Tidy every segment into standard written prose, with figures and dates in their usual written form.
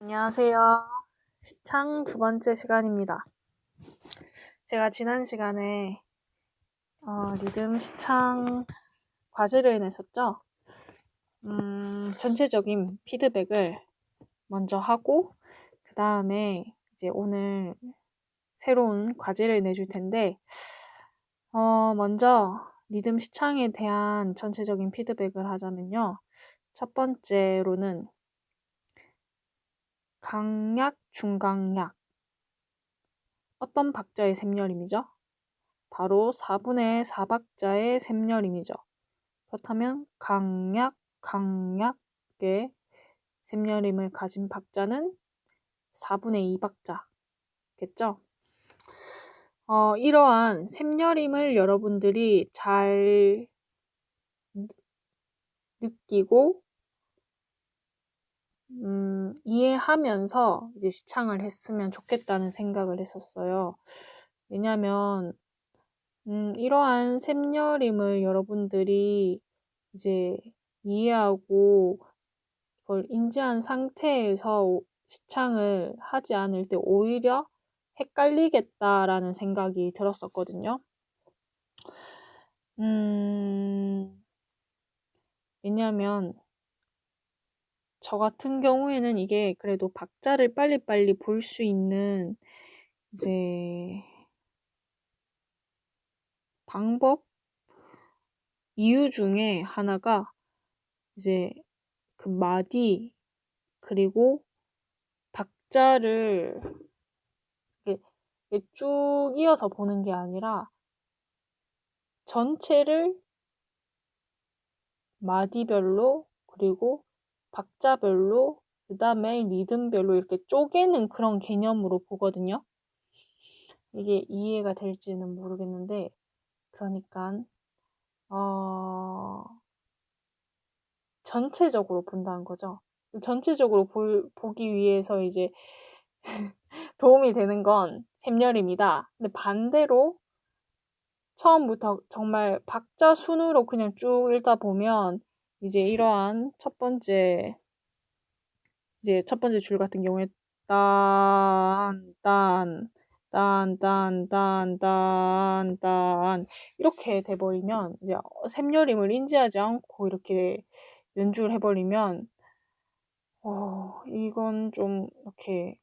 안녕하세요. 시창 두 번째 시간입니다. 제가 지난 시간에 리듬 시창 과제를 냈었죠. 전체적인 피드백을 먼저 하고 그 다음에 이제 오늘 새로운 과제를 내줄 텐데 먼저 리듬 시창에 대한 전체적인 피드백을 하자면요. 첫 번째로는 강약, 중강약. 어떤 박자의 셈열임이죠? 바로 4분의 4박자의 셈열임이죠. 그렇다면 강약, 강약의 셈열임을 가진 박자는 4분의 2박자겠죠? 이러한 셈열임을 여러분들이 잘 느끼고 이해하면서 이제 시창을 했으면 좋겠다는 생각을 했었어요. 왜냐면 이러한 셈열임을 여러분들이 이제 이해하고 그걸 인지한 상태에서 시창을 하지 않을 때 오히려 헷갈리겠다라는 생각이 들었었거든요. 왜냐면 저 같은 경우에는 이게 그래도 박자를 빨리빨리 볼 수 있는 이제 방법? 이유 중에 하나가 이제 그 마디 그리고 박자를 이렇게 쭉 이어서 보는 게 아니라 전체를 마디별로 그리고 박자별로 그 다음에 리듬별로 이렇게 쪼개는 그런 개념으로 보거든요. 이게 이해가 될지는 모르겠는데 그러니까 전체적으로 본다는 거죠. 전체적으로 보기 위해서 이제 도움이 되는 건 셈열입니다. 근데 반대로 처음부터 정말 박자 순으로 그냥 쭉 읽다 보면 이제 이러한 첫 번째 줄 같은 경우에 딴 이렇게 돼버리면 이제 셈열임을 인지하지 않고 이렇게 연주를 해버리면 이건 좀 이렇게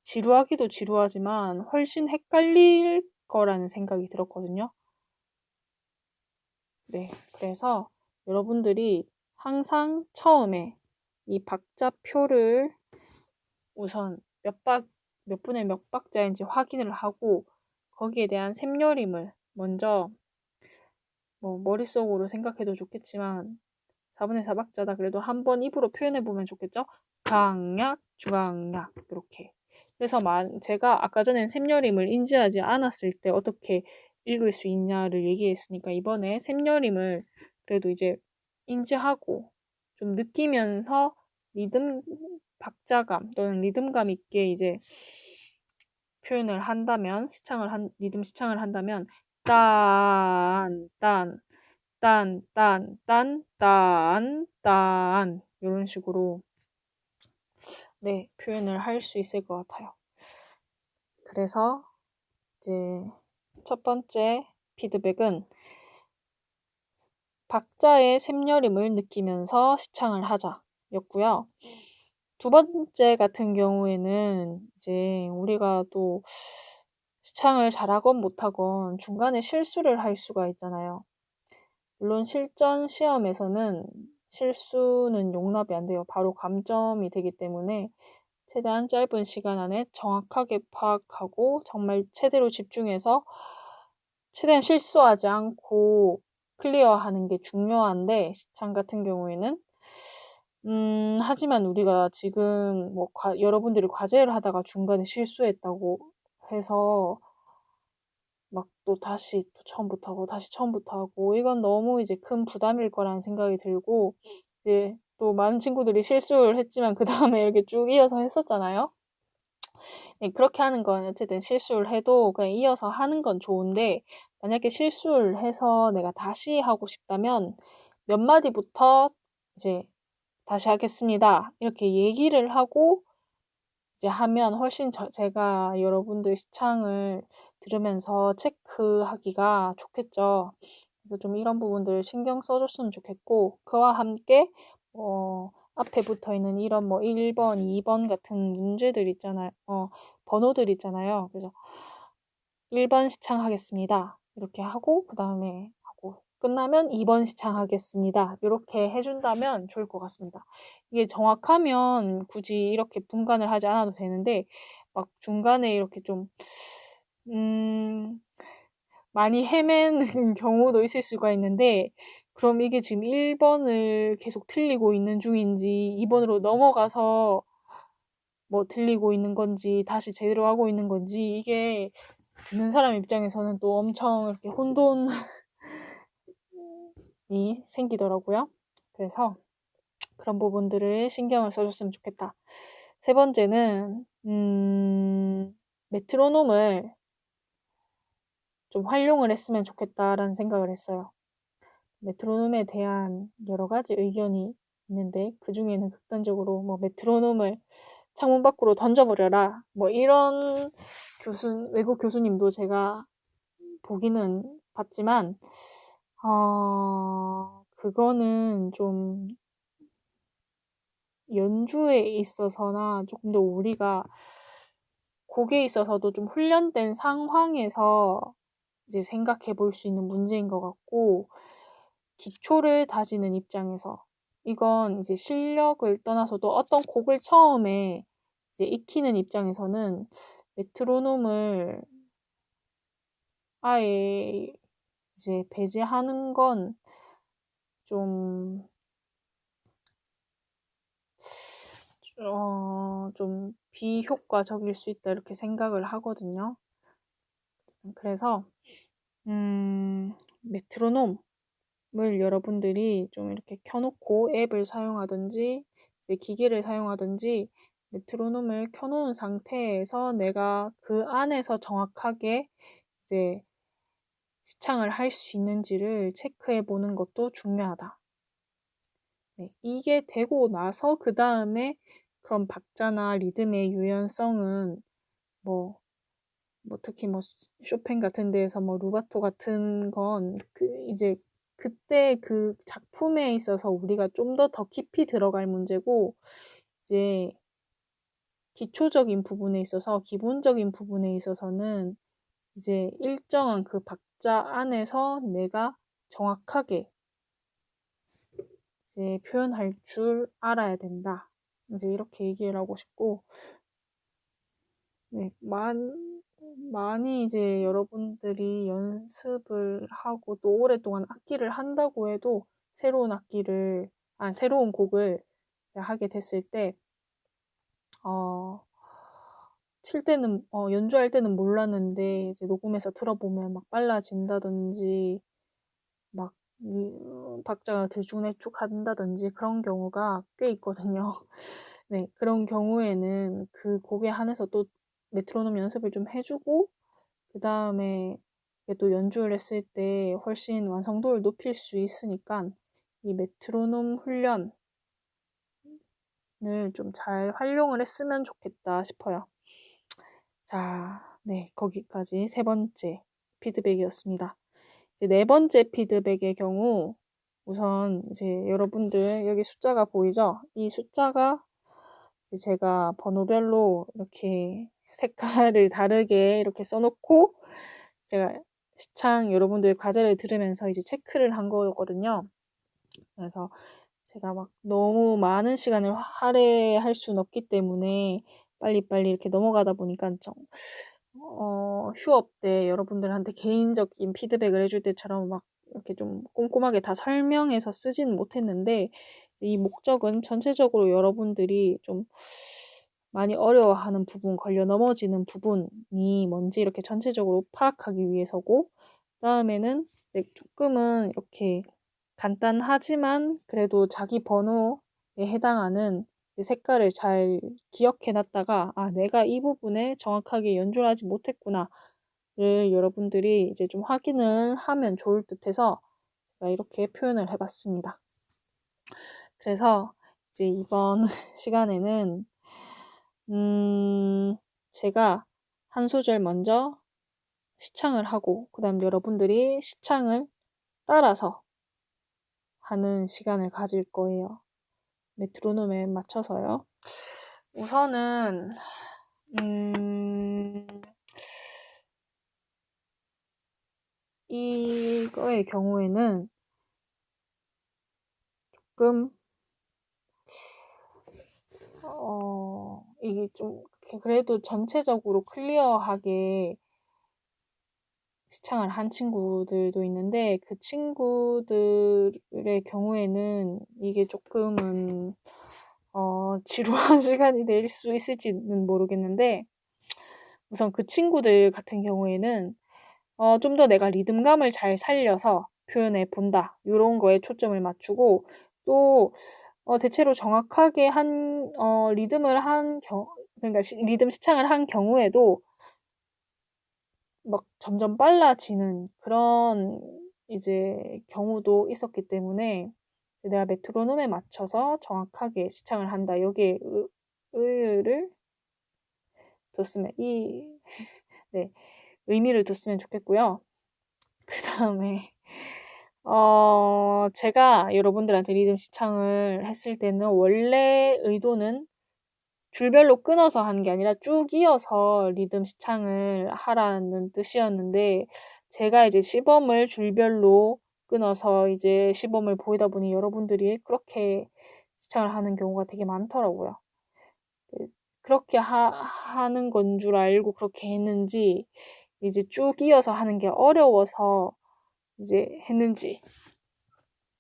지루하기도 지루하지만 훨씬 헷갈릴 거라는 생각이 들었거든요. 네, 그래서 여러분들이 항상 처음에 이 박자표를 우선 몇 분의 몇 박자인지 확인을 하고 거기에 대한 셈열임을 먼저 머릿속으로 생각해도 좋겠지만 4분의 4박자다 그래도 한번 입으로 표현해보면 좋겠죠? 강약, 중강약 이렇게. 그래서 제가 아까 전엔 셈열임을 인지하지 않았을 때 어떻게 읽을 수 있냐를 얘기했으니까 이번에 셈열임을 그래도 이제 인지하고 좀 느끼면서 리듬 박자감 또는 리듬감 있게 이제 표현을 한다면 리듬 시창을 한다면 딴 이런 식으로 네, 표현을 할 수 있을 것 같아요. 그래서 이제 첫 번째 피드백은 박자의 셈열임을 느끼면서 시창을 하자 였고요. 두 번째 같은 경우에는 이제 우리가 또 시창을 잘하건 못하건 중간에 실수를 할 수가 있잖아요. 물론 실전 시험에서는 실수는 용납이 안 돼요. 바로 감점이 되기 때문에 최대한 짧은 시간 안에 정확하게 파악하고 정말 최대로 집중해서 최대한 실수하지 않고 클리어하는 게 중요한데 시창 같은 경우에는 하지만 우리가 지금 여러분들이 과제를 하다가 중간에 실수했다고 해서 막 또 다시 또 처음부터 하고 다시 처음부터 하고 이건 너무 이제 큰 부담일 거라는 생각이 들고 이제 또 많은 친구들이 실수를 했지만 그 다음에 이렇게 쭉 이어서 했었잖아요. 네, 그렇게 하는 건 어쨌든 실수를 해도 그냥 이어서 하는 건 좋은데 만약에 실수를 해서 내가 다시 하고 싶다면 몇 마디부터 이제 다시 하겠습니다. 이렇게 얘기를 하고 이제 하면 훨씬 제가 여러분들 시창을 들으면서 체크하기가 좋겠죠. 그래서 좀 이런 부분들 신경 써줬으면 좋겠고, 그와 함께 앞에 붙어 있는 이런 뭐 1번, 2번 같은 문제들 있잖아요. 번호들 있잖아요. 그래서 1번 시창하겠습니다. 이렇게 하고 그 다음에 하고 끝나면 2번 시창하겠습니다. 이렇게 해준다면 좋을 것 같습니다. 이게 정확하면 굳이 이렇게 분간을 하지 않아도 되는데 막 중간에 이렇게 좀 많이 헤매는 경우도 있을 수가 있는데 그럼 이게 지금 1번을 계속 틀리고 있는 중인지 2번으로 넘어가서 뭐 틀리고 있는 건지 다시 제대로 하고 있는 건지 이게 듣는 사람 입장에서는 또 엄청 이렇게 혼돈이 생기더라고요. 그래서 그런 부분들을 신경을 써줬으면 좋겠다. 세 번째는 메트로놈을 좀 활용을 했으면 좋겠다라는 생각을 했어요. 메트로놈에 대한 여러 가지 의견이 있는데 그 중에는 극단적으로 뭐 메트로놈을 창문 밖으로 던져버려라 뭐 이런 외국 교수님도 제가 보기는 봤지만 그거는 좀 연주에 있어서나 조금 더 우리가 곡에 있어서도 좀 훈련된 상황에서 이제 생각해 볼 수 있는 문제인 것 같고, 기초를 다지는 입장에서 이건 이제 실력을 떠나서도 어떤 곡을 처음에 이제 익히는 입장에서는 메트로놈을 아예 이제 배제하는 건 좀 비효과적일 수 있다 이렇게 생각을 하거든요. 그래서 메트로놈을 여러분들이 좀 이렇게 켜놓고 앱을 사용하든지 이제 기계를 사용하든지 메트로놈을 켜놓은 상태에서 내가 그 안에서 정확하게 이제 시창을 할 수 있는지를 체크해 보는 것도 중요하다. 네, 이게 되고 나서 그 다음에 그런 박자나 리듬의 유연성은 뭐 특히 뭐 쇼팽 같은 데에서 뭐 루바토 같은 건 이제 그때 그 작품에 있어서 우리가 좀 더 깊이 들어갈 문제고 이제 기초적인 부분에 있어서 기본적인 부분에 있어서는 이제 일정한 그 박자 안에서 내가 정확하게 이제 표현할 줄 알아야 된다. 이제 이렇게 얘기를 하고 싶고, 네, 많이 이제 여러분들이 연습을 하고 또 오랫동안 악기를 한다고 해도 새로운 곡을 이제 하게 됐을 때, 칠 때는, 연주할 때는 몰랐는데 이제 녹음해서 들어보면 막 빨라진다든지, 막 박자가 들쭉날쭉 한다든지 그런 경우가 꽤 있거든요. 네, 그런 경우에는 그 곡에 한해서 또 메트로놈 연습을 좀 해주고 그 다음에 또 연주를 했을 때 훨씬 완성도를 높일 수 있으니까 이 메트로놈 훈련을 좀 잘 활용을 했으면 좋겠다 싶어요. 자, 네, 거기까지 세 번째 피드백이었습니다. 이제 네 번째 피드백의 경우 우선 이제 여러분들 여기 숫자가 보이죠? 이 숫자가 이제 제가 번호별로 이렇게 색깔을 다르게 이렇게 써놓고 제가 시창 여러분들 과제를 들으면서 이제 체크를 한 거였거든요. 그래서 제가 막 너무 많은 시간을 할애할 수는 없기 때문에 빨리빨리 이렇게 넘어가다 보니까 휴업 때 여러분들한테 개인적인 피드백을 해줄 때처럼 막 이렇게 좀 꼼꼼하게 다 설명해서 쓰지는 못했는데 이 목적은 전체적으로 여러분들이 좀 많이 어려워하는 부분, 걸려 넘어지는 부분이 뭔지 이렇게 전체적으로 파악하기 위해서고 그다음에는 조금은 이렇게 간단하지만 그래도 자기 번호에 해당하는 색깔을 잘 기억해 놨다가 내가 이 부분에 정확하게 연주를 하지 못했구나를 여러분들이 이제 좀 확인을 하면 좋을 듯해서 제가 이렇게 표현을 해봤습니다. 그래서 이제 이번 시간에는 제가 한 소절 먼저 시창을 하고 그다음 여러분들이 시창을 따라서 하는 시간을 가질 거예요. 메트로놈에 맞춰서요. 우선은 이거의 경우에는 조금 이게 좀 그래도 전체적으로 클리어하게 시창을 한 친구들도 있는데 그 친구들의 경우에는 이게 조금은 지루한 시간이 될 수 있을지는 모르겠는데 우선 그 친구들 같은 경우에는 좀 더 내가 리듬감을 잘 살려서 표현해 본다. 요런 거에 초점을 맞추고 또 대체로 정확하게 리듬을 그러니까 리듬 시창을 한 경우에도 막 점점 빨라지는 그런 이제 경우도 있었기 때문에 내가 메트로놈에 맞춰서 정확하게 시창을 한다. 여기에 의의를 뒀으면 네, 의미를 뒀으면 좋겠고요. 그 다음에 제가 여러분들한테 리듬 시창을 했을 때는 원래 의도는 줄별로 끊어서 하는 게 아니라 쭉 이어서 리듬 시창을 하라는 뜻이었는데 제가 이제 시범을 줄별로 끊어서 이제 시범을 보이다 보니 여러분들이 그렇게 시창을 하는 경우가 되게 많더라고요. 그렇게 하는 건 줄 알고 그렇게 했는지 이제 쭉 이어서 하는 게 어려워서 이제 했는지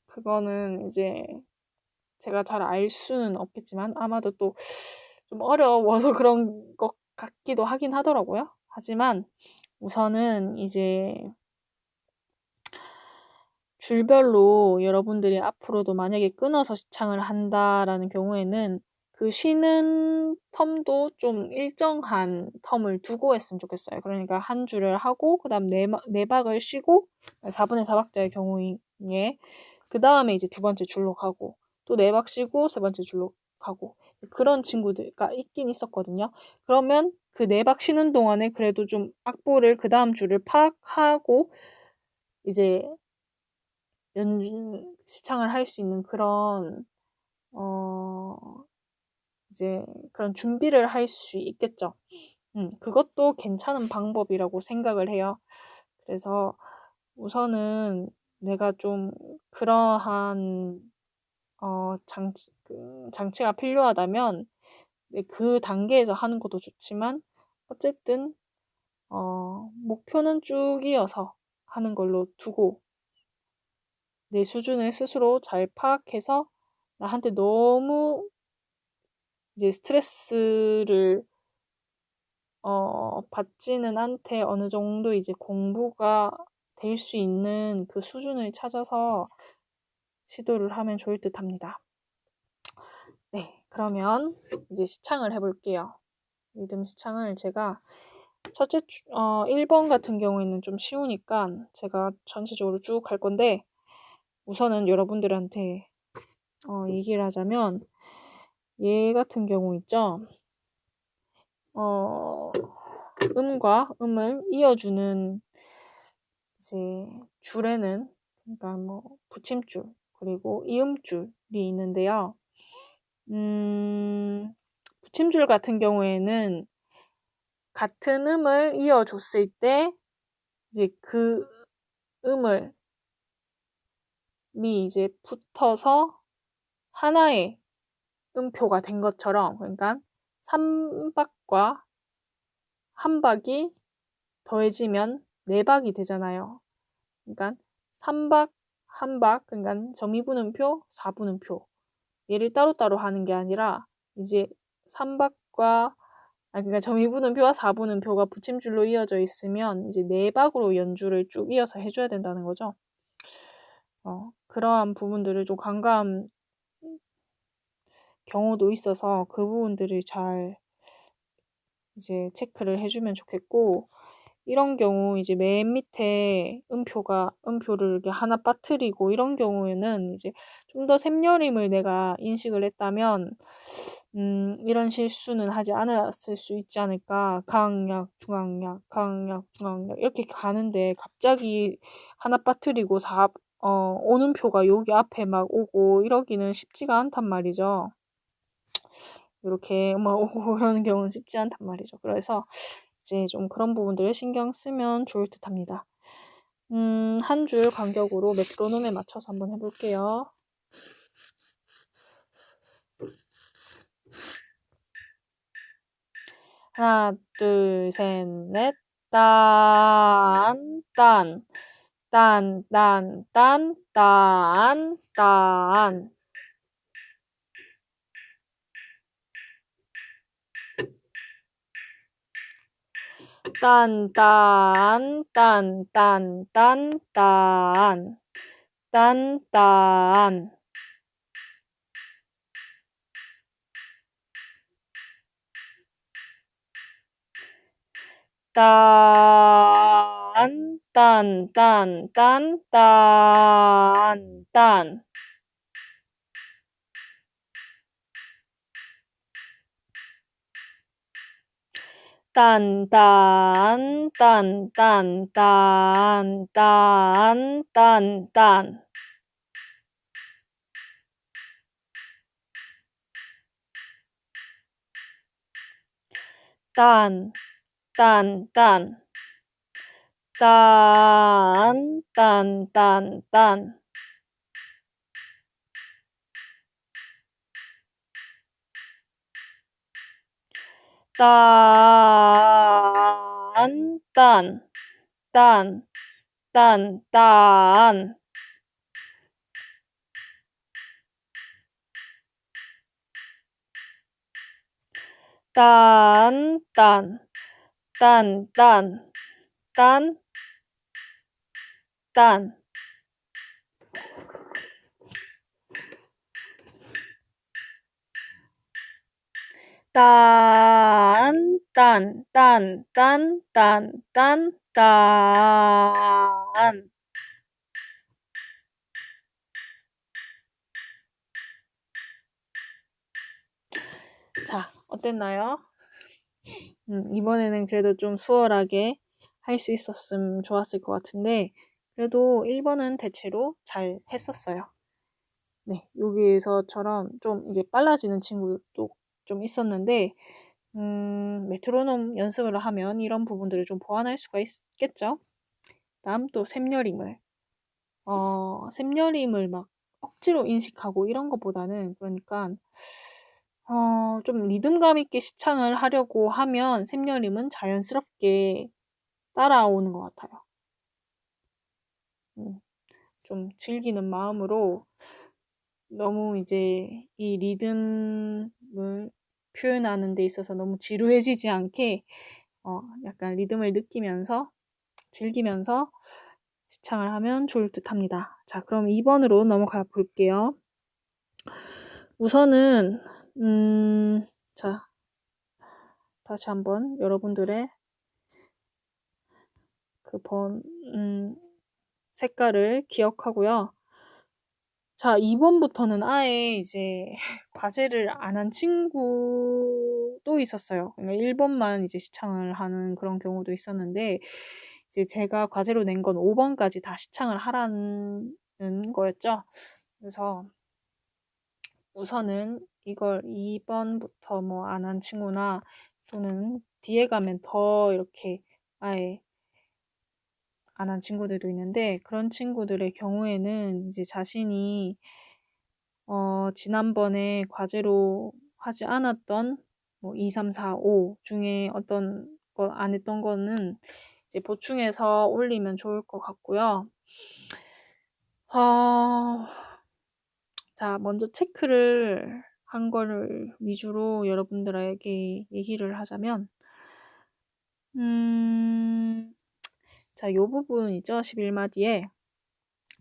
그거는 이제 제가 잘 알 수는 없겠지만 아마도 또 좀 어려워서 그런 것 같기도 하긴 하더라고요. 하지만 우선은 이제 줄별로 여러분들이 앞으로도 만약에 끊어서 시창을 한다라는 경우에는 그 쉬는 텀도 좀 일정한 텀을 두고 했으면 좋겠어요. 그러니까 한 줄을 하고 그다음 네 박을 쉬고 4분의 4박자의 경우에 그 다음에 이제 두 번째 줄로 가고 또 네 박 쉬고 세 번째 줄로 가고 그런 친구들가 있긴 있었거든요. 그러면 그 네 박 쉬는 동안에 그래도 좀 악보를 그 다음 줄을 파악하고 이제 시창을 할 수 있는 그런 이제 그런 준비를 할 수 있겠죠. 그것도 괜찮은 방법이라고 생각을 해요. 그래서 우선은 내가 좀 그러한 장치가 필요하다면 그 단계에서 하는 것도 좋지만 어쨌든 목표는 쭉 이어서 하는 걸로 두고 내 수준을 스스로 잘 파악해서 나한테 너무 이제 스트레스를 받지는 않되 어느 정도 이제 공부가 될 수 있는 그 수준을 찾아서 시도를 하면 좋을 듯 합니다. 네, 그러면 이제 시창을 해볼게요. 리듬 시창을 제가 1번 같은 경우에는 좀 쉬우니까 제가 전체적으로 쭉 갈 건데 우선은 여러분들한테 얘기를 하자면 얘 같은 경우 있죠. 음과 음을 이어주는 이제 줄에는 그러니까 뭐 붙임줄 그리고 이음줄이 있는데요. 붙임줄 같은 경우에는 같은 음을 이어줬을 때 이제 그 음을 이제 붙어서 하나의 음표가 된 것처럼 그러니까 3박과 한 박이 더해지면 4박이 되잖아요. 그러니까 3박, 한 박, 그러니까 점이분음표, 4분음표. 얘를 따로따로 하는 게 아니라 이제 3박과 그러니까 점이분음표와 4분음표가 붙임줄로 이어져 있으면 이제 4박으로 연주를 쭉 이어서 해줘야 된다는 거죠. 그러한 부분들을 좀 간과한 경우도 있어서 그 부분들을 잘 이제 체크를 해주면 좋겠고 이런 경우 이제 맨 밑에 음표를 이렇게 하나 빠뜨리고 이런 경우에는 이제 좀 더 샘여림을 내가 인식을 했다면 이런 실수는 하지 않았을 수 있지 않을까. 강약, 중앙약, 강약, 중앙약 이렇게 가는데 갑자기 하나 빠뜨리고 오는표가 여기 앞에 막 오고 이러기는 쉽지가 않단 말이죠. 이렇게 막 오고 그러는 경우는 쉽지 않단 말이죠. 그래서 이제 좀 그런 부분들을 신경 쓰면 좋을 듯 합니다. 한 줄 간격으로 메트로놈에 맞춰서 한번 해볼게요. 하나, 둘, 셋, 넷. 딴, 딴, 딴, 딴, 딴, 딴, 딴. 딴, 딴, 딴, 딴, 딴, 딴. 딴, 딴. 딴, 딴, 딴, 딴, 딴, 딴. 딴, 딴, 딴, 딴, 딴, 딴, 딴, 딴. 딴, 딴, 딴. 딴, 딴, 딴, 딴. 딴, 딴, 딴, 딴, 딴. 딴, 딴, 딴, 딴, 딴, 딴. 딴, 딴, 딴, 딴, 딴, 딴, 딴. 자, 어땠나요? 이번에는 그래도 좀 수월하게 할 수 있었으면 좋았을 것 같은데, 그래도 1번은 대체로 잘 했었어요. 네, 여기에서처럼 좀 이제 빨라지는 친구도 좀 있었는데, 메트로놈 연습을 하면 이런 부분들을 좀 보완할 수가 있겠죠? 다음 또 샘여림을 막 억지로 인식하고 이런 것보다는, 그러니까, 좀 리듬감 있게 시창을 하려고 하면 샘여림은 자연스럽게 따라오는 것 같아요. 좀 즐기는 마음으로 너무 이제 이 리듬을 표현하는 데 있어서 너무 지루해지지 않게 약간 리듬을 느끼면서 즐기면서 시창을 하면 좋을 듯 합니다. 자, 그럼 2번으로 넘어가 볼게요. 우선은 자, 다시 한번 여러분들의 색깔을 기억하고요. 자, 2번부터는 아예 이제 과제를 안 한 친구도 있었어요. 그러니까 1번만 이제 시창을 하는 그런 경우도 있었는데, 이제 제가 과제로 낸 건 5번까지 다 시창을 하라는 거였죠. 그래서 우선은 이걸 2번부터 뭐 안 한 친구나 또는 뒤에 가면 더 이렇게 아예 안 한 친구들도 있는데, 그런 친구들의 경우에는 이제 자신이 지난번에 과제로 하지 않았던 뭐 2, 3, 4, 5 중에 어떤 거 안 했던 거는 이제 보충해서 올리면 좋을 것 같고요. 자, 먼저 체크를 한 거를 위주로 여러분들에게 얘기를 하자면, 자, 요 부분 있죠? 11마디에.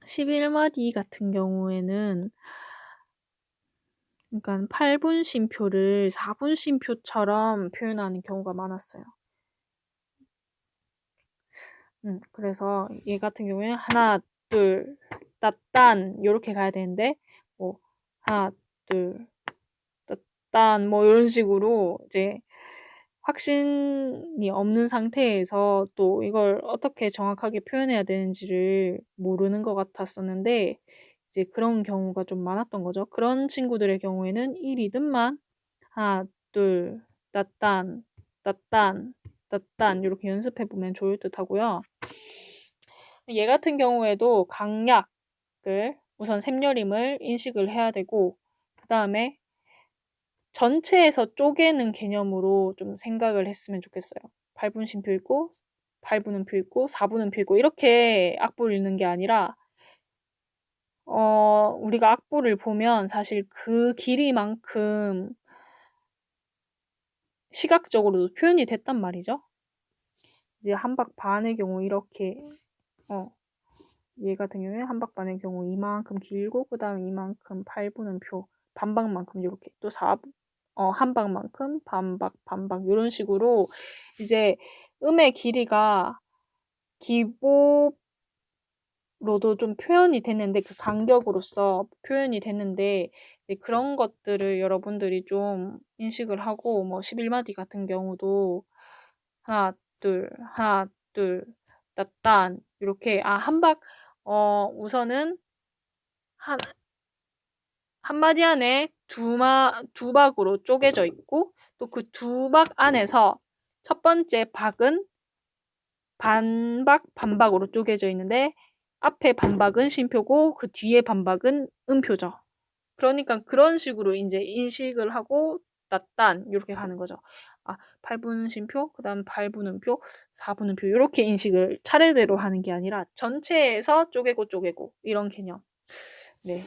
11마디 같은 경우에는, 그러니까 8분 쉼표를 4분 쉼표처럼 표현하는 경우가 많았어요. 그래서 얘 같은 경우에는 하나, 둘, 따딴 요렇게 가야 되는데 뭐 하나, 둘, 따딴 뭐 이런 식으로 이제 확신이 없는 상태에서 또 이걸 어떻게 정확하게 표현해야 되는지를 모르는 것 같았었는데 이제 그런 경우가 좀 많았던 거죠. 그런 친구들의 경우에는 이 리듬만 하나, 둘, 따딴, 따딴, 따딴 이렇게 연습해 보면 좋을 듯 하고요. 얘 같은 경우에도 강약을 우선 샘여림을 인식을 해야 되고 그 다음에 전체에서 쪼개는 개념으로 좀 생각을 했으면 좋겠어요. 8분심표 있고 8분음표 있고 4분음표 있고 이렇게 악보를 읽는 게 아니라 우리가 악보를 보면 사실 그 길이만큼 시각적으로도 표현이 됐단 말이죠. 이제 한박 반의 경우 이렇게 얘 같은 경우에 한박 반의 경우 이만큼 길고 그 다음에 이만큼 8분음표 반박만큼 이렇게 또 한박만큼 반박 이런 식으로 이제 음의 길이가 기보로도 좀 표현이 됐는데 그 간격으로서 표현이 됐는데 이제 그런 것들을 여러분들이 좀 인식을 하고 뭐 11마디 같은 경우도 하나 하나 따딴 이렇게 한박 우선은 한 마디 안에 두 박으로 쪼개져 있고 또 그 두 박 안에서 첫 번째 박은 반박, 반박으로 쪼개져 있는데 앞에 반박은 쉼표고 그 뒤에 반박은 음표죠. 그러니까 그런 식으로 이제 인식을 하고 따딴 이렇게 가는 거죠. 8분 쉼표, 그 다음 8분 음표, 4분 음표 이렇게 인식을 차례대로 하는 게 아니라 전체에서 쪼개고 이런 개념. 네.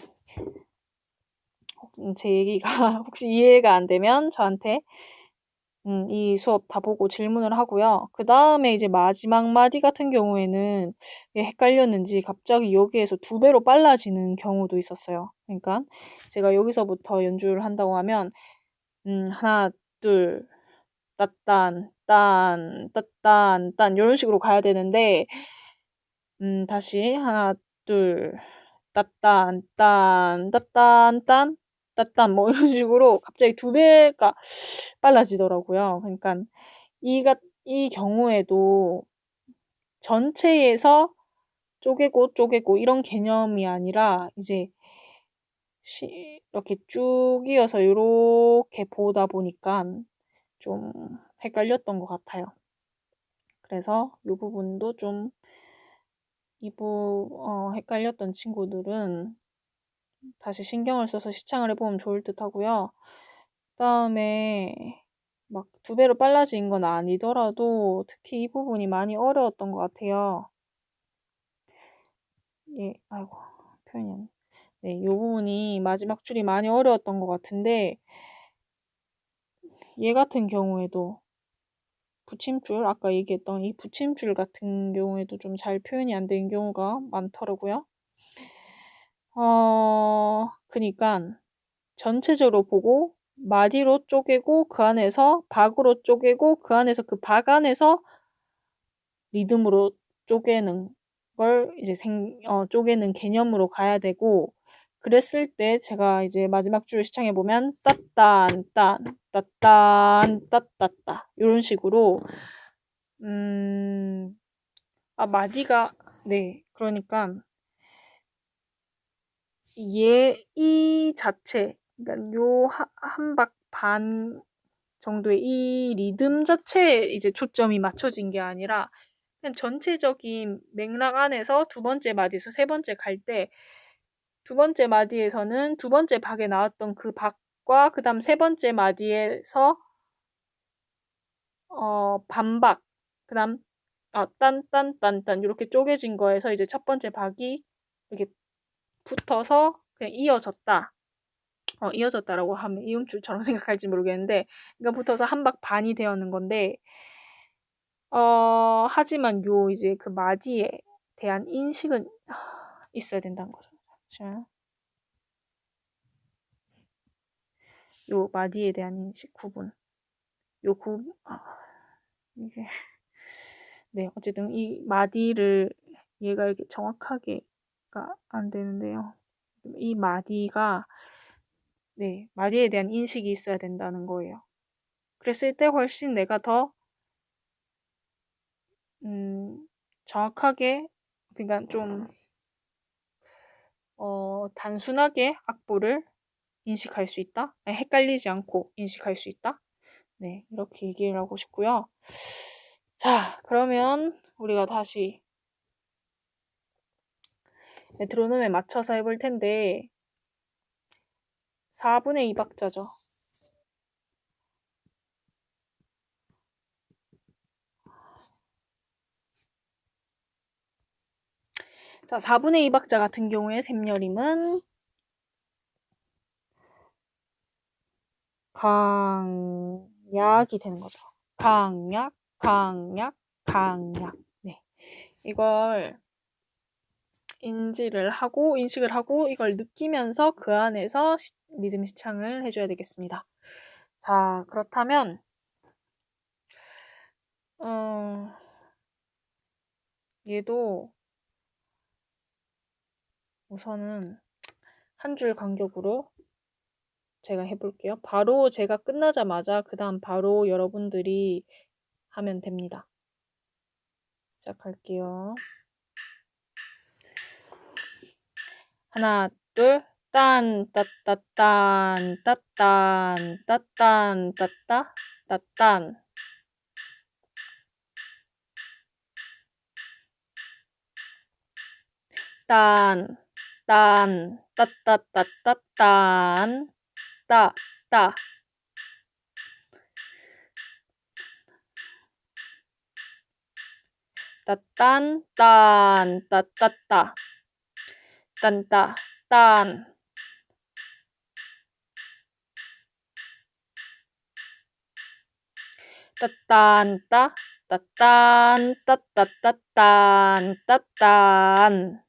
제 얘기가 혹시 이해가 안 되면 저한테 이 수업 다 보고 질문을 하고요. 그 다음에 이제 마지막 마디 같은 경우에는 헷갈렸는지 갑자기 여기에서 2배로 빨라지는 경우도 있었어요. 그러니까 제가 여기서부터 연주를 한다고 하면 하나, 둘, 따딴, 딴 이런 식으로 가야 되는데 다시 하나, 둘, 따딴, 따딴 뭐 이런 식으로 갑자기 2배가 빨라지더라고요. 그러니까 이 경우에도 전체에서 쪼개고 이런 개념이 아니라 이제 이렇게 쭉 이어서 이렇게 보다 보니까 좀 헷갈렸던 것 같아요. 그래서 이 부분도 좀 헷갈렸던 친구들은 다시 신경을 써서 시창을 해보면 좋을 듯 하고요. 그다음에 막 2배로 빨라진 건 아니더라도 특히 이 부분이 많이 어려웠던 것 같아요. 아이고, 표현이 안 네, 이 부분이 마지막 줄이 많이 어려웠던 것 같은데 얘 같은 경우에도 붙임줄, 아까 얘기했던 이 붙임줄 같은 경우에도 좀 잘 표현이 안 된 경우가 많더라고요. 그니까 전체적으로 보고 마디로 쪼개고 그 안에서 박으로 쪼개고 그 안에서 그 박 안에서 리듬으로 쪼개는 걸 이제 쪼개는 개념으로 가야 되고 그랬을 때 제가 이제 마지막 줄 시창해 보면 따딴 따따따 이런 식으로 마디가 네 그러니까 이 자체 그러니까 요 한박 반 정도의 이 리듬 자체에 이제 초점이 맞춰진 게 아니라 그냥 전체적인 맥락 안에서 두 번째 마디에서 세 번째 갈 때 두 번째 마디에서는 두 번째 박에 나왔던 그 박과 그 다음 세 번째 마디에서 반박 그 다음 딴 이렇게 쪼개진 거에서 이제 첫 번째 박이 이렇게 붙어서 그냥 이어졌다라고 하면 이음줄처럼 생각할지 모르겠는데 그러니까 붙어서 한 박 반이 되었는 건데 하지만 이제 그 마디에 대한 인식은 있어야 된다는 거죠. 잠시만요. 요 마디에 대한 인식 구분. 이게 네, 어쨌든 이 마디를 얘가 이렇게 정확하게가 안 되는데요. 이 마디가 네, 마디에 대한 인식이 있어야 된다는 거예요. 그랬을 때 훨씬 내가 더 정확하게 그러니까 좀 단순하게 악보를 인식할 수 있다. 아니, 헷갈리지 않고 인식할 수 있다. 네, 이렇게 얘기를 하고 싶고요. 자, 그러면 우리가 다시 메트로놈에 맞춰서 해볼 텐데 4분의 2박자죠. 자, 4분의 2박자 같은 경우에 샘여림은 강약이 되는 거죠. 강약, 강약, 강약. 네. 이걸 인식을 하고 이걸 느끼면서 그 안에서 리듬 시창을 해줘야 되겠습니다. 자, 그렇다면 얘도 우선은 한 줄 간격으로 제가 해볼게요. 바로 제가 끝나자마자 그 다음 바로 여러분들이 하면 됩니다. 시작할게요. 하나, 둘, 딴, 따따, 딴, 따딴, 따딴, 따따, 따딴. 딴, 딴, 따따따따, 딴, 따, 따. 따딴, 딴, 따따따. 딴따, 딴. 따딴따, 따딴, 따따따딴, 따딴.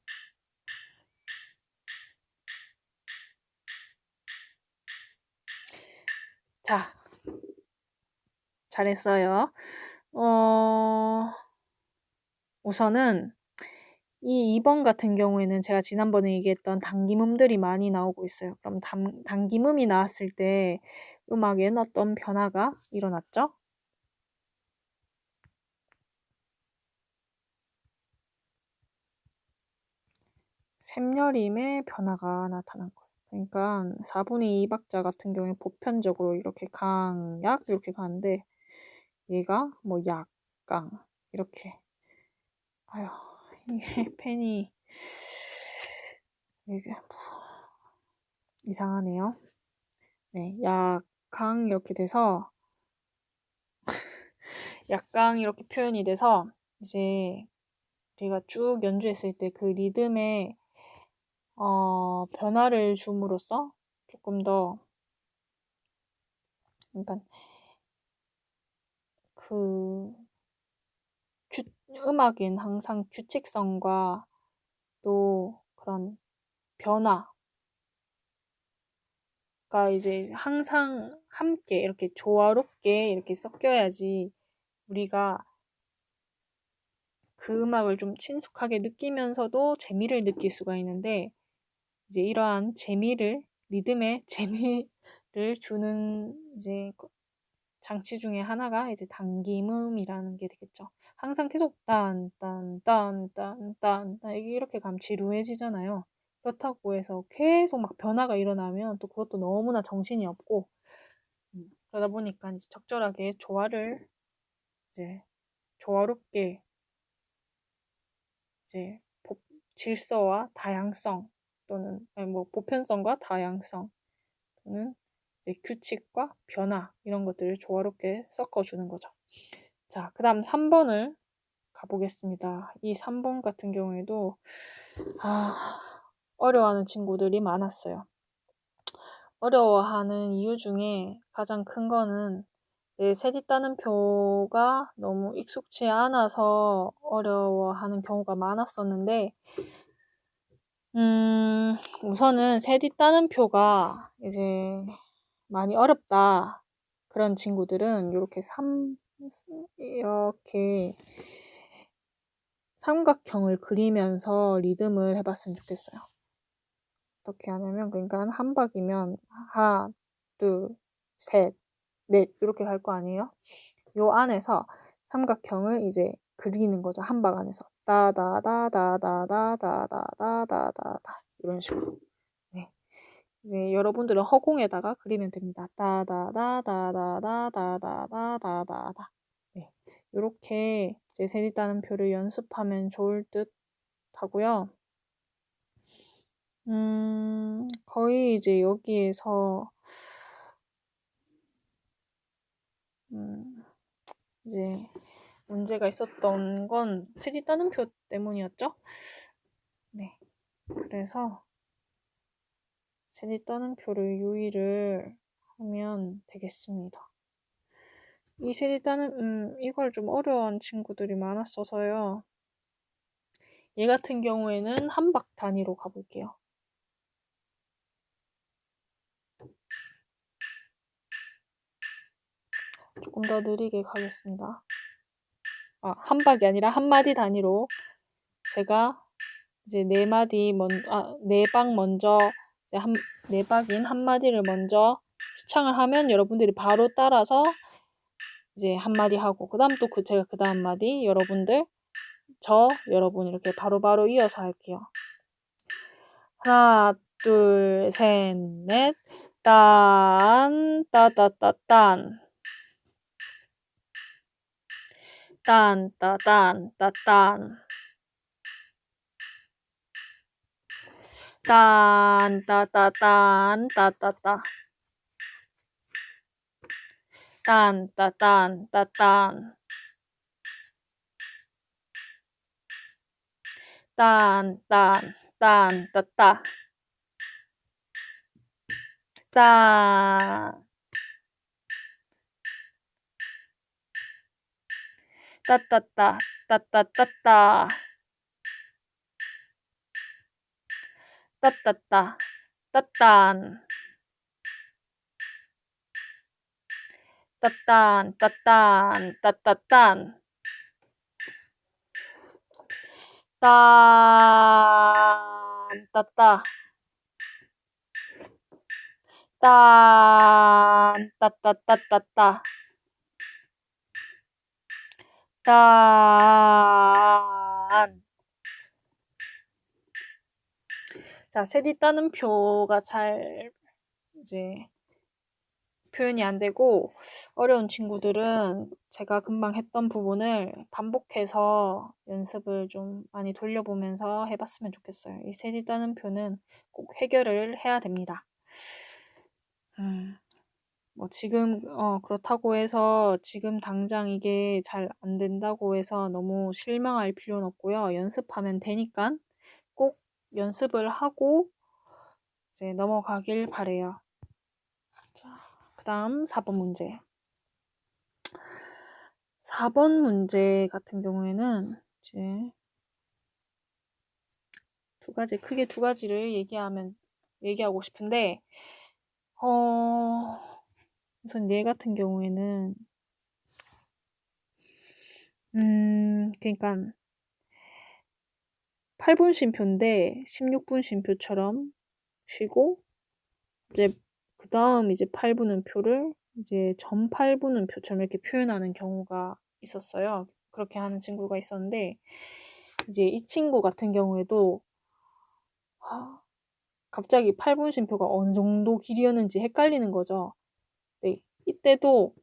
자, 잘했어요. 우선은 이 2번 같은 경우에는 제가 지난번에 얘기했던 단기음들이 많이 나오고 있어요. 그럼 단기음이 나왔을 때 음악엔 어떤 변화가 일어났죠? 샘여림의 변화가 나타난 거예요. 그러니까 4분의 2박자 같은 경우에 보편적으로 이렇게 강약 이렇게 가는데 얘가 뭐 약강 이렇게 아휴 이게 펜이 이게 이상하네요. 네, 약강 이렇게 돼서 약강 이렇게 표현이 돼서 이제 우리가 쭉 연주했을 때 그 리듬에 변화를 줌으로써 조금 더 그러니까 그 음악엔 항상 규칙성과 또 그런 변화가 이제 항상 함께 이렇게 조화롭게 이렇게 섞여야지 우리가 그 음악을 좀 친숙하게 느끼면서도 재미를 느낄 수가 있는데 이제 이러한 재미를 리듬에 재미를 주는 이제 장치 중에 하나가 이제 당김음이라는 게 되겠죠. 항상 계속 딴딴딴딴딴 이렇게 가면 지루해지잖아요. 그렇다고 해서 계속 막 변화가 일어나면 또 그것도 너무나 정신이 없고 그러다 보니까 이제 적절하게 조화를 이제 조화롭게 이제 질서와 다양성 또는 아니 뭐 보편성과 다양성 또는 이제 규칙과 변화 이런 것들을 조화롭게 섞어주는 거죠. 자, 그 다음 3번을 가보겠습니다. 이 3번 같은 경우에도 어려워하는 친구들이 많았어요. 어려워하는 이유 중에 가장 큰 거는 세디 따는표가 너무 익숙치 않아서 어려워하는 경우가 많았었는데 우선은 세디 따는표가 이제 많이 어렵다 그런 친구들은 이렇게 삼각형을 그리면서 리듬을 해봤으면 좋겠어요. 어떻게 하냐면, 그러니까 한 박이면 하나, 둘, 셋, 넷 이렇게 갈 거 아니에요? 요 안에서 삼각형을 이제 그리는 거죠. 한 박 안에서. 따다다다다다다다다다다 이런 식으로. 네. 이제 여러분들은 허공에다가 그리면 됩니다. 따다다다다다다다다다다. 네. 요렇게 이제 셋이 따는 표를 연습하면 좋을 듯 하고요. 거의 이제 여기에서 이제 문제가 있었던 건 셋이 따는 표 때문이었죠. 네. 그래서 셋이 따는 표를 유의를 하면 되겠습니다. 이 셋이 따는 이걸 좀 어려운 친구들이 많았어서요. 얘 같은 경우에는 한 박 단위로 가볼게요. 조금 더 느리게 가겠습니다. 한 박이 아니라 한 마디 단위로 제가 이제 네 박 먼저 이제 네 박인 한 마디를 먼저 시창을 하면 여러분들이 바로 따라서 이제 한 마디 하고 그다음 또 제가 그 다음 마디 여러분 이렇게 바로바로 이어서 할게요. 하나, 둘, 셋, 넷. 딴, 따따따딴. 딴, 따딴, 따딴. 딴, 따따딴, 따따따. 딴, 따딴, 따딴. 딴, 딴, 딴, 따따. 딴. 따따따, 따따따따. 따따따, 따딴. 따딴, 따딴, 따따딴. 딴, 따따. 딴, 따따따따따. 딴. 자, 셋이 따는 표가 잘 이제 표현이 안 되고 어려운 친구들은 제가 금방 했던 부분을 반복해서 연습을 좀 많이 돌려보면서 해봤으면 좋겠어요. 이 셋이 따는 표는 꼭 해결을 해야 됩니다. 뭐 지금 그렇다고 해서 지금 당장 이게 잘 안 된다고 해서 너무 실망할 필요는 없고요. 연습하면 되니까 꼭 연습을 하고 이제 넘어가길 바래요. 자, 그다음 4번 문제. 4번 문제 같은 경우에는 이제 크게 두 가지를 얘기하고 싶은데, 우선 얘 같은 경우에는, 그러니까 8분 쉼표인데 16분 쉼표처럼 쉬고, 이제 그 다음 이제 8분은 표를 이제 전 8분은 표처럼 이렇게 표현하는 경우가 있었어요. 그렇게 하는 친구가 있었는데, 이제 이 친구 같은 경우에도 갑자기 8분 쉼표가 어느 정도 길이었는지 헷갈리는 거죠. 네, 이때도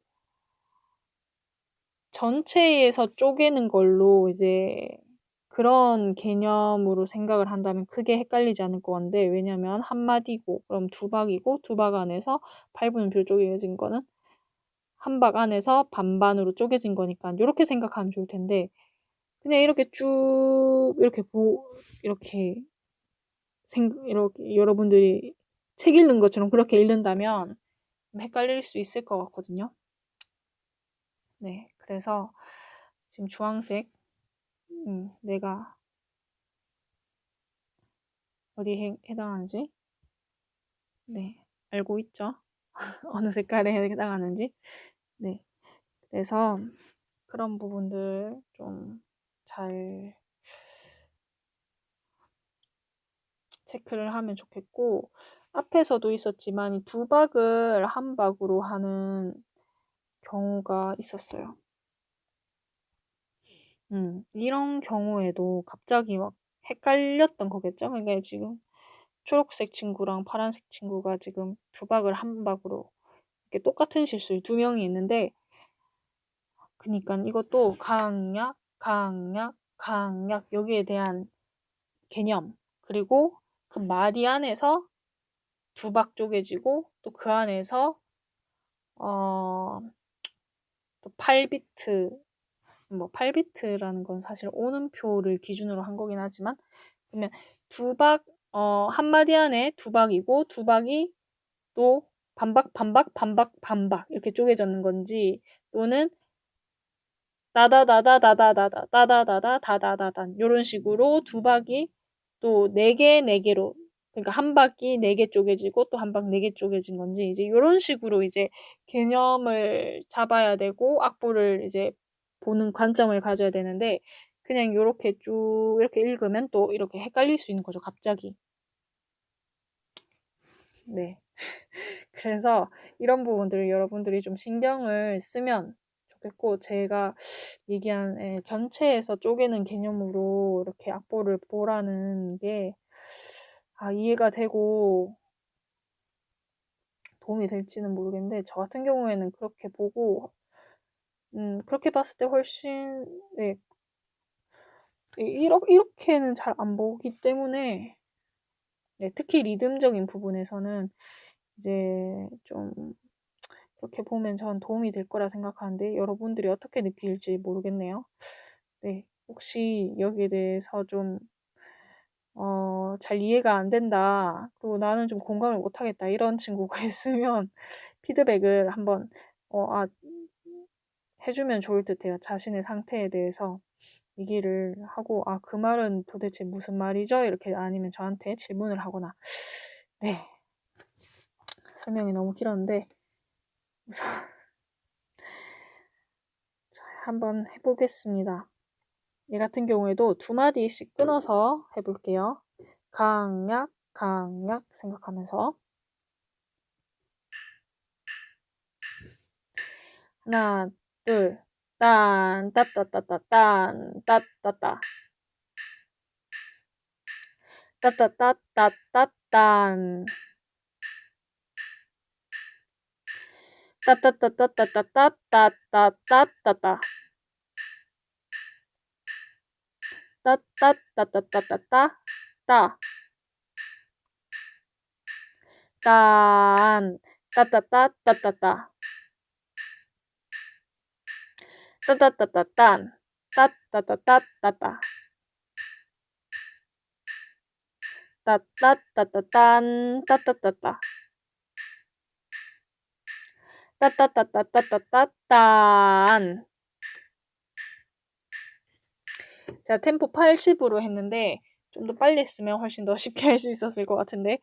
전체에서 쪼개는 걸로 이제 그런 개념으로 생각을 한다면 크게 헷갈리지 않을 것 같은데, 왜냐면 한 마디고 그럼 두 박이고 두 박 안에서 8분표 쪼개진 거는 한 박 안에서 반반으로 쪼개진 거니까 이렇게 생각하면 좋을 텐데, 그냥 이렇게 쭉 이렇게 여러분들이 책 읽는 것처럼 그렇게 읽는다면 헷갈릴 수 있을 것 같거든요. 네, 그래서 지금 주황색 내가 어디에 해당하는지 네, 알고 있죠? 어느 색깔에 해당하는지. 네, 그래서 그런 부분들 좀 잘 체크를 하면 좋겠고, 앞에서도 있었지만 이 두박을 한 박으로 하는 경우가 있었어요. 이런 경우에도 갑자기 막 헷갈렸던 거겠죠? 그러니까 지금 초록색 친구랑 파란색 친구가 지금 두박을 한 박으로 이렇게 똑같은 실수를 두 명이 있는데, 그니까 이것도 강약, 강약, 강약 여기에 대한 개념, 그리고 그 마디 안에서 두박 쪼개지고 또 그 안에서 또 8비트, 뭐 8비트라는 건 사실 오는표를 기준으로 한 거긴 하지만, 그러면 두박 한 마디 안에 두박이고 두박이 또 반박 반박 반박 반박 이렇게 쪼개졌는 건지, 또는 다다다다다다다다 다다다다 다다다단 요런 식으로 두박이 또 4개 4개로, 그러니까 한 바퀴 4개 쪼개지고 또 한 박 4개 쪼개진 건지, 이제 요런 식으로 이제 개념을 잡아야 되고 악보를 이제 보는 관점을 가져야 되는데, 그냥 요렇게 쭉 이렇게 읽으면 또 이렇게 헷갈릴 수 있는 거죠, 갑자기. 네. 그래서 이런 부분들을 여러분들이 좀 신경을 쓰면 좋겠고, 제가 얘기한 전체에서 쪼개는 개념으로 이렇게 악보를 보라는 게 이해가 되고 도움이 될지는 모르겠는데, 저 같은 경우에는 그렇게 보고 그렇게 봤을 때 훨씬, 네, 이렇게는 잘 안 보기 때문에, 네, 특히 리듬적인 부분에서는 이제 좀 그렇게 보면 전 도움이 될 거라 생각하는데, 여러분들이 어떻게 느낄지 모르겠네요. 네, 혹시 여기에 대해서 좀 잘 이해가 안 된다, 그리고 나는 좀 공감을 못 하겠다, 이런 친구가 있으면 피드백을 한번 해주면 좋을 듯해요. 자신의 상태에 대해서 얘기를 하고, 그 말은 도대체 무슨 말이죠? 이렇게, 아니면 저한테 질문을 하거나. 네, 설명이 너무 길었는데 우선 한번 해보겠습니다. 얘 같은 경우에도 2마디씩 끊어서 해볼게요. 강약, 강약 생각하면서. 하나, 둘, 딴, 따따따따, 딴, 따따따. 따따따따따, 딴. 따따따따따따따따따따따. 따따따따따따따, 따. 딴, 따따따따따따. 따따따따딴, 따따따따따따. 따따따따딴, 따따따따. 따따따따따따딴. 제가 템포 80으로 했는데 좀 더 빨리 했으면 훨씬 더 쉽게 할 수 있었을 것 같은데,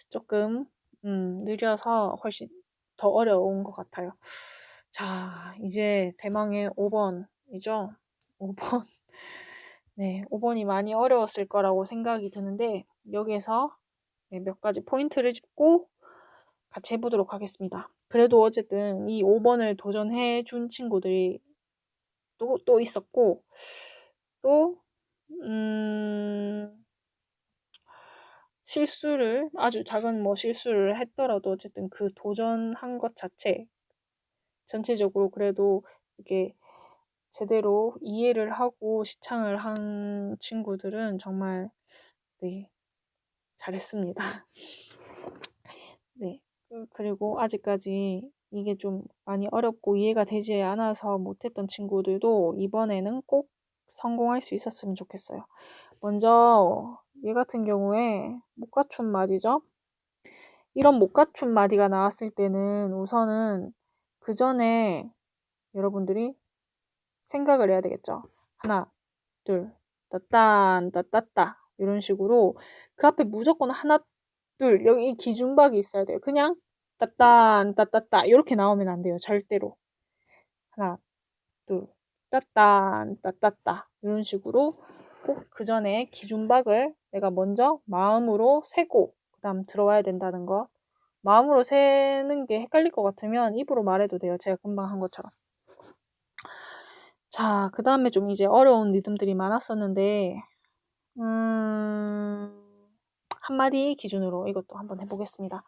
조금 느려서 훨씬 더 어려운 것 같아요. 자, 이제 대망의 5번이죠. 5번. 네, 5번이 많이 어려웠을 거라고 생각이 드는데, 여기에서 몇 가지 포인트를 짚고 같이 해보도록 하겠습니다. 그래도 어쨌든 이 5번을 도전해 준 친구들이 또 있었고, 또 실수를, 아주 작은 실수를 했더라도 어쨌든 그 도전한 것 자체 전체적으로 그래도 이게 제대로 이해를 하고 시창을 한 친구들은 정말, 네, 잘했습니다. 네. 그리고 아직까지 이게 좀 많이 어렵고 이해가 되지 않아서 못했던 친구들도 이번에는 꼭 성공할 수 있었으면 좋겠어요. 먼저 얘 같은 경우에 못 갖춘 마디죠. 이런 못 갖춘 마디가 나왔을 때는 우선은 그 전에 여러분들이 생각을 해야 되겠죠. 하나, 둘, 따딴, 따따따 이런 식으로 그 앞에 무조건 하나, 둘, 여기 이 기준박이 있어야 돼요. 그냥 따딴, 따따따 이렇게 나오면 안 돼요. 절대로. 하나, 둘, 따딴, 따따따 이런 식으로 꼭 그 전에 기준박을 내가 먼저 마음으로 세고 그 다음 들어와야 된다는 거. 마음으로 세는 게 헷갈릴 것 같으면 입으로 말해도 돼요. 제가 금방 한 것처럼. 자, 그 다음에 좀 이제 어려운 리듬들이 많았었는데 한마디 기준으로 이것도 한번 해보겠습니다.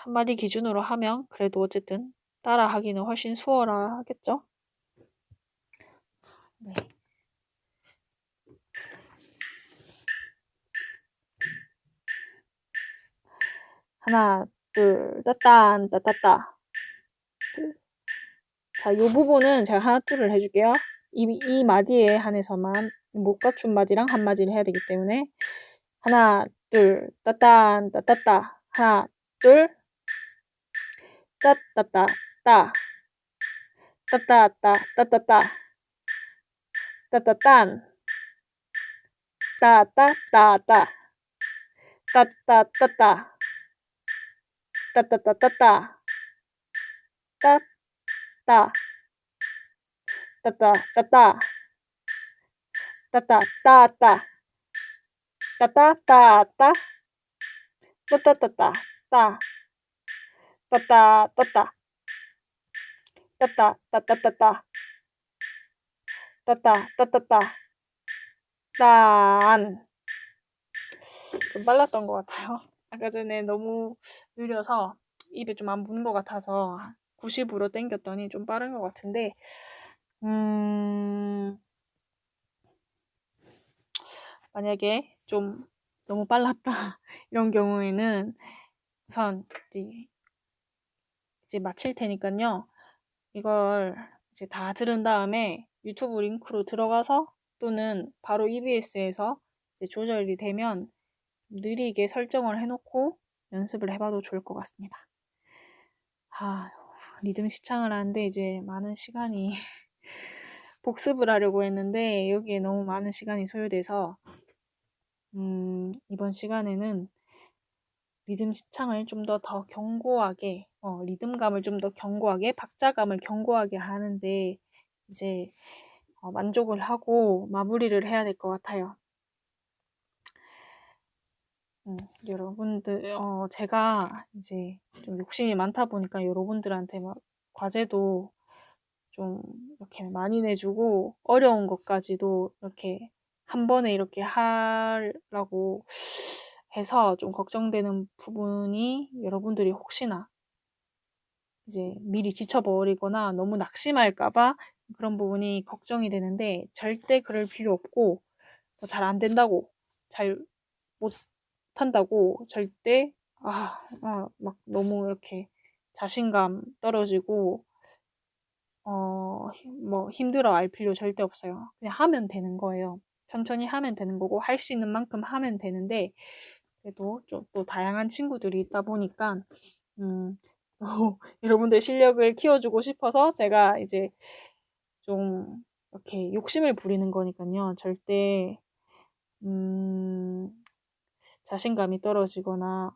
한마디 기준으로 하면 그래도 어쨌든 따라하기는 훨씬 수월하겠죠? 네. 하나, 둘, 따딴, 따따따. 자, 이 부분은 제가 하나, 둘을 해줄게요. 이 마디에 한해서만 못 갖춘 마디랑 한 마디를 해야 되기 때문에 하나, 둘, 따딴, 따따따. 하나, 둘, 따따따, 따. 따따따, 따따따. 따따딴. 따따따따. 따따따따. 따따따따따. 따따. 따따따따. 따따따따. 따따따따. 따따따따. 따. 따따따따. 따따따따따. 따따따따따. 딴. 좀 빨랐던 것 같아요. 아까 전에 너무 느려서 입에 좀 안 붙는 것 같아서 90으로 땡겼더니 좀 빠른 것 같은데 만약에 좀 너무 빨랐다 이런 경우에는 우선 이제 마칠 테니까요. 이걸 이제 다 들은 다음에 유튜브 링크로 들어가서 또는 바로 EBS에서 이제 조절이 되면 느리게 설정을 해놓고 연습을 해봐도 좋을 것 같습니다. 리듬 시창을 하는데 이제 많은 시간이 복습을 하려고 했는데 여기에 너무 많은 시간이 소요돼서 이번 시간에는 리듬 시창을 좀 더 견고하게 리듬감을 좀 더 견고하게 박자감을 견고하게 하는데 이제 만족을 하고 마무리를 해야 될 것 같아요. 여러분들 제가 이제 좀 욕심이 많다 보니까 여러분들한테 막 과제도 좀 이렇게 많이 내주고 어려운 것까지도 이렇게 한 번에 이렇게 하라고 해서 좀 걱정되는 부분이 여러분들이 혹시나 이제 미리 지쳐버리거나 너무 낙심할까봐 그런 부분이 걱정이 되는데 절대 그럴 필요 없고 잘 안 된다고 잘 못한다고 절대 막 너무 이렇게 자신감 떨어지고 뭐 힘들어 할 필요 절대 없어요. 그냥 하면 되는 거예요. 천천히 하면 되는 거고 할 수 있는 만큼 하면 되는데 그래도 좀 또 다양한 친구들이 있다 보니까 여러분들 실력을 키워주고 싶어서 제가 이제 좀 이렇게 욕심을 부리는 거니까요. 절대 자신감이 떨어지거나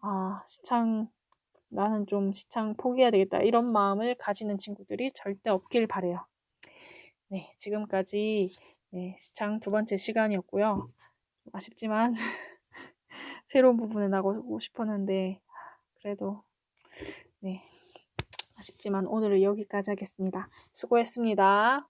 나는 좀 시창 포기해야 되겠다 이런 마음을 가지는 친구들이 절대 없길 바래요. 네, 지금까지 시창 두 번째 시간이었고요. 아쉽지만 새로운 부분을 나가고 싶었는데 그래도 네, 아쉽지만 오늘은 여기까지 하겠습니다. 수고했습니다.